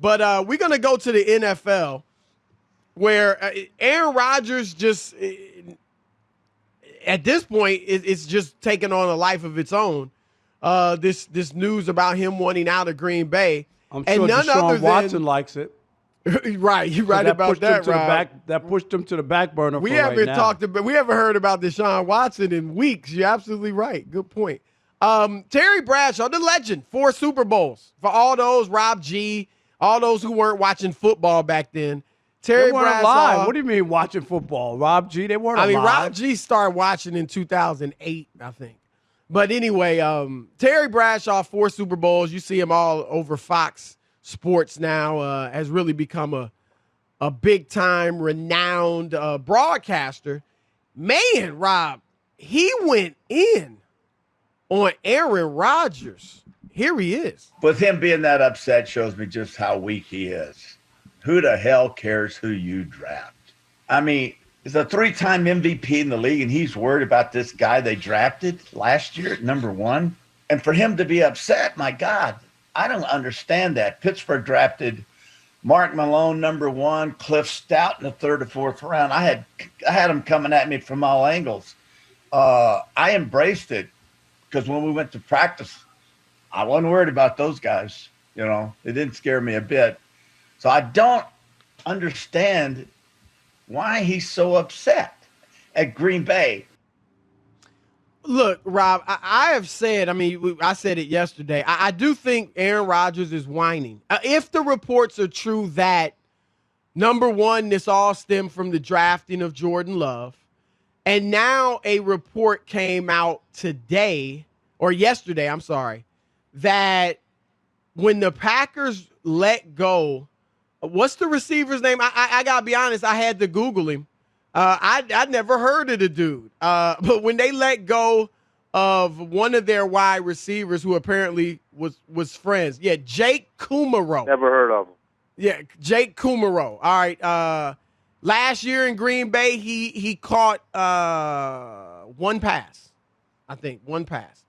But we're going to go to the NFL where Aaron Rodgers just, at this point, it's just taking on a life of its own. This news about him wanting out of Green Bay. I'm sure Deshaun Watson likes it. Right, you're right about that, Rob. That pushed him to the back burner. We for haven't right now. we haven't heard about Deshaun Watson in weeks. You're absolutely right. Good point. Terry Bradshaw, the legend, 4 Super Bowls. For all those, Rob G, all those who weren't watching football back then. Terry Bradshaw. Alive. What do you mean watching football? Rob G, they weren't alive. I mean, Rob G started watching in 2008, I think. But anyway, Terry Bradshaw, 4 Super Bowls. You see him all over Fox Sports now, has really become a big-time, renowned broadcaster. Man, Rob, he went in on Aaron Rodgers. Here he is. With him being that upset shows me just how weak he is. Who the hell cares who you draft? I mean, he's a 3-time MVP in the league, and he's worried about this guy they drafted last year at number 1. And for him to be upset, my God, I don't understand that. Pittsburgh drafted Mark Malone, number 1, Cliff Stout in the 3rd or 4th round. I had him coming at me from all angles. I embraced it because when we went to practice, I wasn't worried about those guys. You know, it didn't scare me a bit. So I don't understand why he's so upset at Green Bay. Look, Rob, I have said, I said it yesterday. I do think Aaron Rodgers is whining. If the reports are true that, number one, this all stemmed from the drafting of Jordan Love, and now a report came out today, or yesterday, I'm sorry, that when the Packers let go, what's the receiver's name? I got to be honest, I had to Google him. I'd never heard of the dude. But when they let go of one of their wide receivers who apparently was friends. Yeah, Jake Kumaro. Never heard of him. Yeah, Jake Kumaro. All right. Last year in Green Bay, he caught one pass. I think one pass.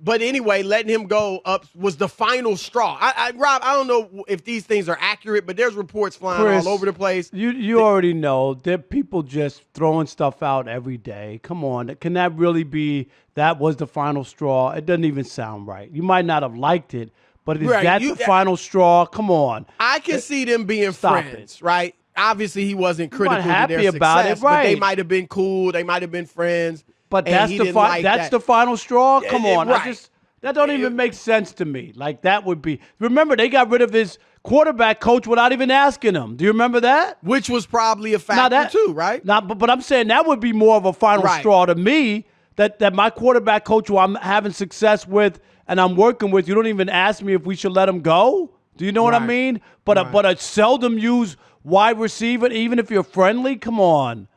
But anyway, letting him go up was the final straw. Rob, I don't know if these things are accurate, but there's reports flying Chris, all over the place. You already know there are people just throwing stuff out every day. Come on. Can that really be that was the final straw? It doesn't even sound right. You might not have liked it, but is that the final straw? Come on. I can see them being friends, right? Obviously, he wasn't critical of their success, about it, right? But they might have been cool. They might have been friends. But that's the final straw? Come on. Right. That don't even make sense to me. Like, that would be – remember, they got rid of his quarterback coach without even asking him. Do you remember that? Which was probably a factor too, right? But I'm saying that would be more of a final straw to me, that my quarterback coach who I'm having success with and I'm working with, you don't even ask me if we should let him go? Do you know what I mean? But a seldom used wide receiver, even if you're friendly, come on.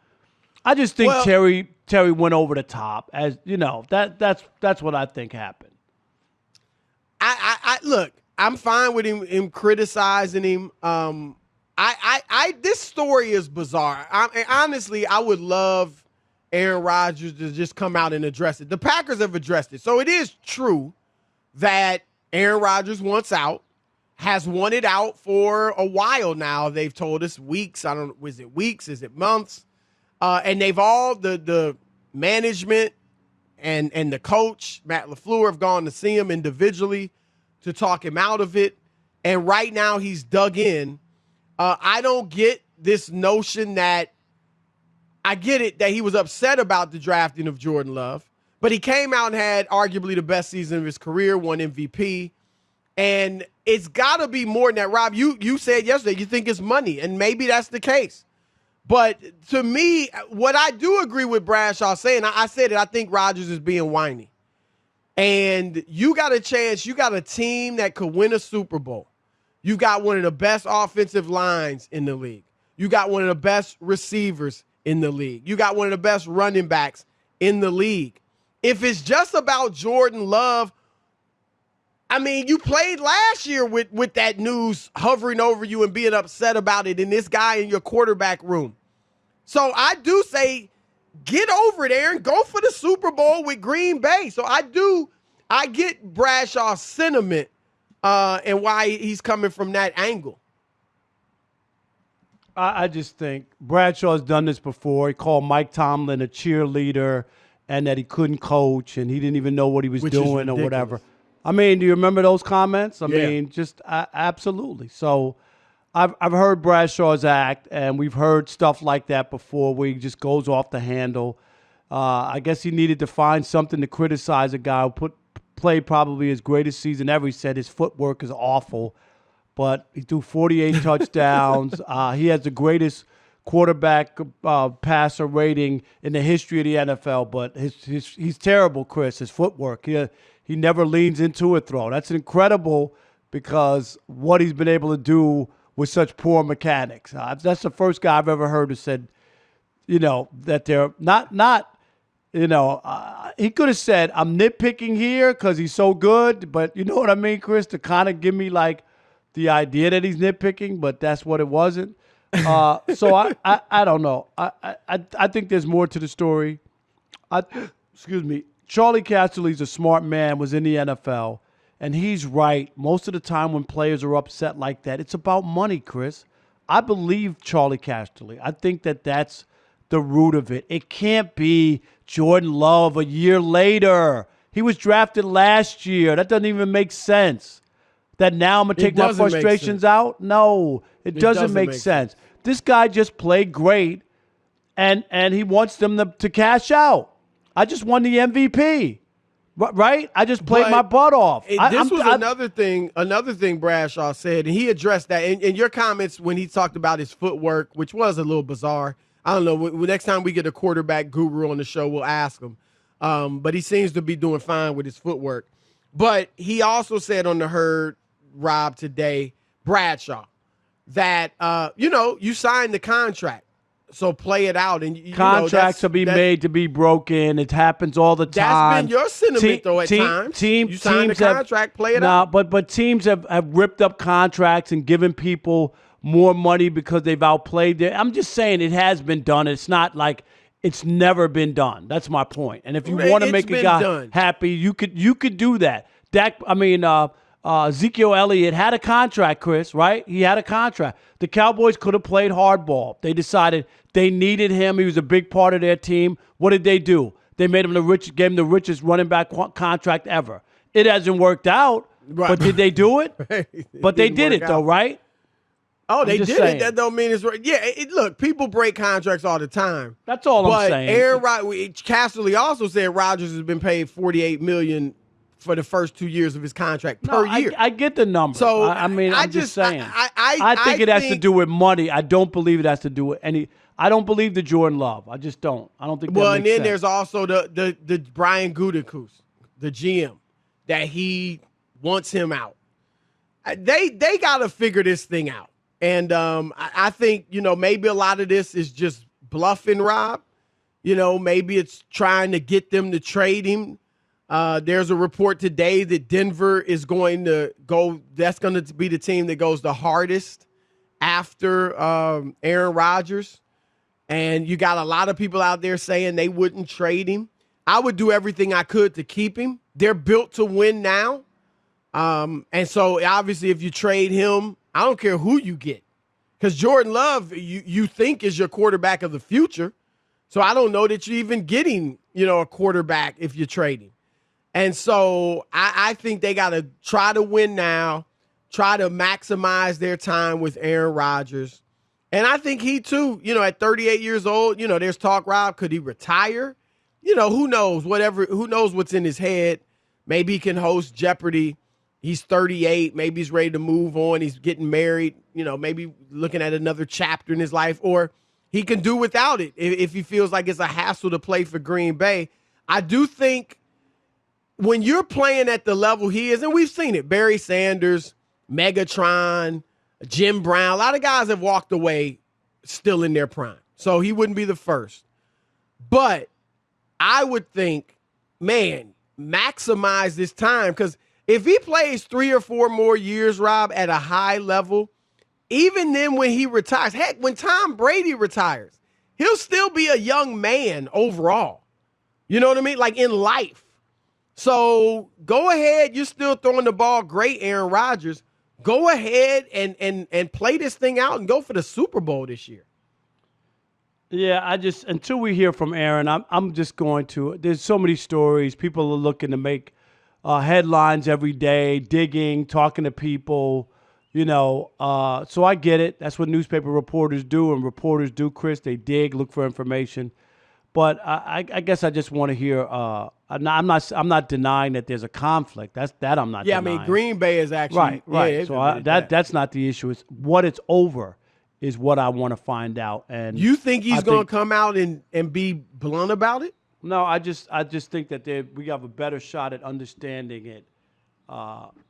I just think Terry went over the top, as you know. That's what I think happened. I look. I'm fine with him criticizing him. This story is bizarre. Honestly, I would love Aaron Rodgers to just come out and address it. The Packers have addressed it, so it is true that Aaron Rodgers wants out. Has wanted out for a while now. They've told us weeks. I don't know. Is it weeks? Is it months? And they've all the management and the coach, Matt LaFleur, have gone to see him individually to talk him out of it. And right now he's dug in. I don't get this notion that I get it that he was upset about the drafting of Jordan Love, but he came out and had arguably the best season of his career, won MVP. And it's got to be more than that. Rob, you said yesterday you think it's money, and maybe that's the case. But to me, what I do agree with Bradshaw saying, I said it, I think Rodgers is being whiny. And you got a chance, you got a team that could win a Super Bowl. You got one of the best offensive lines in the league. You got one of the best receivers in the league. You got one of the best running backs in the league. If it's just about Jordan Love, I mean, you played last year with that news hovering over you and being upset about it, and this guy in your quarterback room. So I do say, get over it, Aaron. Go for the Super Bowl with Green Bay. So I get Bradshaw's sentiment, and why he's coming from that angle. I just think Bradshaw's done this before. He called Mike Tomlin a cheerleader and that he couldn't coach and he didn't even know what he was doing or whatever. I mean, do you remember those comments? I mean, just absolutely. So I've heard Bradshaw's act, and we've heard stuff like that before where he just goes off the handle. I guess he needed to find something to criticize a guy who played probably his greatest season ever. He said his footwork is awful. But he threw 48 touchdowns. He has the greatest quarterback passer rating in the history of the NFL. But he's terrible, Chris. His footwork. He never leans into a throw. That's incredible because what he's been able to do with such poor mechanics. That's the first guy I've ever heard who said, that they're not. He could have said, I'm nitpicking here because he's so good. But you know what I mean, Chris, to kind of give me like the idea that he's nitpicking, but that's what it wasn't. So I don't know. I think there's more to the story. Excuse me. Charlie Casserly's a smart man, was in the NFL, and he's right. Most of the time when players are upset like that, it's about money, Chris. I believe Charlie Casserly. I think that's the root of it. It can't be Jordan Love a year later. He was drafted last year. That doesn't even make sense. That now I'm going to take my frustrations out? No, it doesn't make sense. This guy just played great, and he wants them to cash out. I just won the MVP, right? I just played my butt off. This was another thing Bradshaw said, and he addressed that. In your comments when he talked about his footwork, which was a little bizarre. I don't know. Next time we get a quarterback guru on the show, we'll ask him. But he seems to be doing fine with his footwork. But he also said on the herd, Rob, today, Bradshaw, that you signed the contract, so play it out. And contracts will be made to be broken. It happens all the time. That's been your sentiment, though. At times, you signed the contract, play it out. But teams have ripped up contracts and given people more money because they've outplayed them. I'm just saying it has been done. It's not like it's never been done. That's my point. And if you want to make a guy happy, you could do that. Ezekiel Elliott had a contract, Chris, right? He had a contract. The Cowboys could have played hardball. They decided they needed him. He was a big part of their team. What did they do? They made him gave him the richest running back contract ever. It hasn't worked out, right. But did they do it? But they did it, though, right? Oh, they did it. That don't mean it's right. Yeah, look, people break contracts all the time. That's all I'm saying. Aaron Casserly also said Rodgers has been paid $48 million for the first 2 years of his contract per year. I get the number. So I'm just saying. I think it has to do with money. I don't believe it has to do with any. I don't believe the Jordan Love. I just don't. I don't think. That makes sense. There's also the Brian Gutekunst, the GM, that he wants him out. They got to figure this thing out, and I think maybe a lot of this is just bluffing, Rob. Maybe it's trying to get them to trade him. There's a report today that Denver is going to go. That's going to be the team that goes the hardest after Aaron Rodgers. And you got a lot of people out there saying they wouldn't trade him. I would do everything I could to keep him. They're built to win now. And so obviously if you trade him, I don't care who you get. Because Jordan Love, you think is your quarterback of the future. So I don't know that you're even getting, a quarterback if you trade him. And so I think they got to try to win now, try to maximize their time with Aaron Rodgers. And I think he, too, at 38 years old, there's talk, Rob, could he retire? Who knows? Who knows what's in his head? Maybe he can host Jeopardy. He's 38. Maybe he's ready to move on. He's getting married, maybe looking at another chapter in his life. Or he can do without it if he feels like it's a hassle to play for Green Bay. I do think when you're playing at the level he is, and we've seen it, Barry Sanders, Megatron, Jim Brown, a lot of guys have walked away still in their prime. So he wouldn't be the first. But I would think, man, maximize this time. Because if he plays 3 or 4 more years, Rob, at a high level, even then when he retires, heck, when Tom Brady retires, he'll still be a young man overall. You know what I mean? Like in life. So go ahead. You're still throwing the ball great, Aaron Rodgers. Go ahead and play this thing out and go for the Super Bowl this year. Yeah, until we hear from Aaron, I'm just going to. There's so many stories. People are looking to make headlines every day, digging, talking to people. So I get it. That's what newspaper reporters do, and reporters do, Chris. They dig, look for information. But I guess I just want to hear. I'm not denying that there's a conflict. That I'm not. Yeah, denying. I mean Green Bay is actually right. Yeah, so that's not the issue. It's what it's over is what I want to find out. And you think he's going to come out and be blunt about it? No, I just think that we have a better shot at understanding it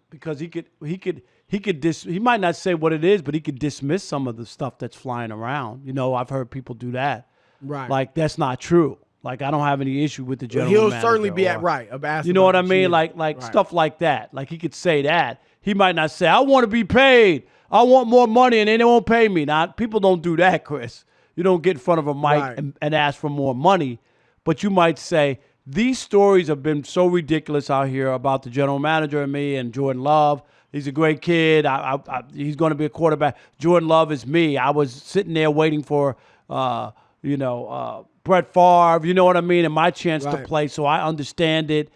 because he might not say what it is, but he could dismiss some of the stuff that's flying around. I've heard people do that. Right. Like that's not true. Like I don't have any issue with the general He'll manager. certainly be right. You know what I mean? Like right. Stuff like that. Like he could say that. He might not say, "I want to be paid. I want more money," and they won't pay me. Now people don't do that, Chris. You don't get in front of a mic and ask for more money. But you might say, these stories have been so ridiculous out here about the general manager and me and Jordan Love. He's a great kid. He's going to be a quarterback. Jordan Love is me. I was sitting there waiting for, Brett Favre. You know what I mean? And my chance to play. So I understand it.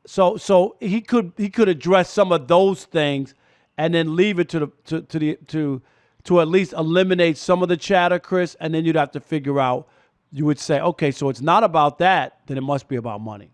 So he could address some of those things and then leave it to at least eliminate some of the chatter, Chris. And then you'd have to figure out. You would say, okay, so it's not about that, then it must be about money.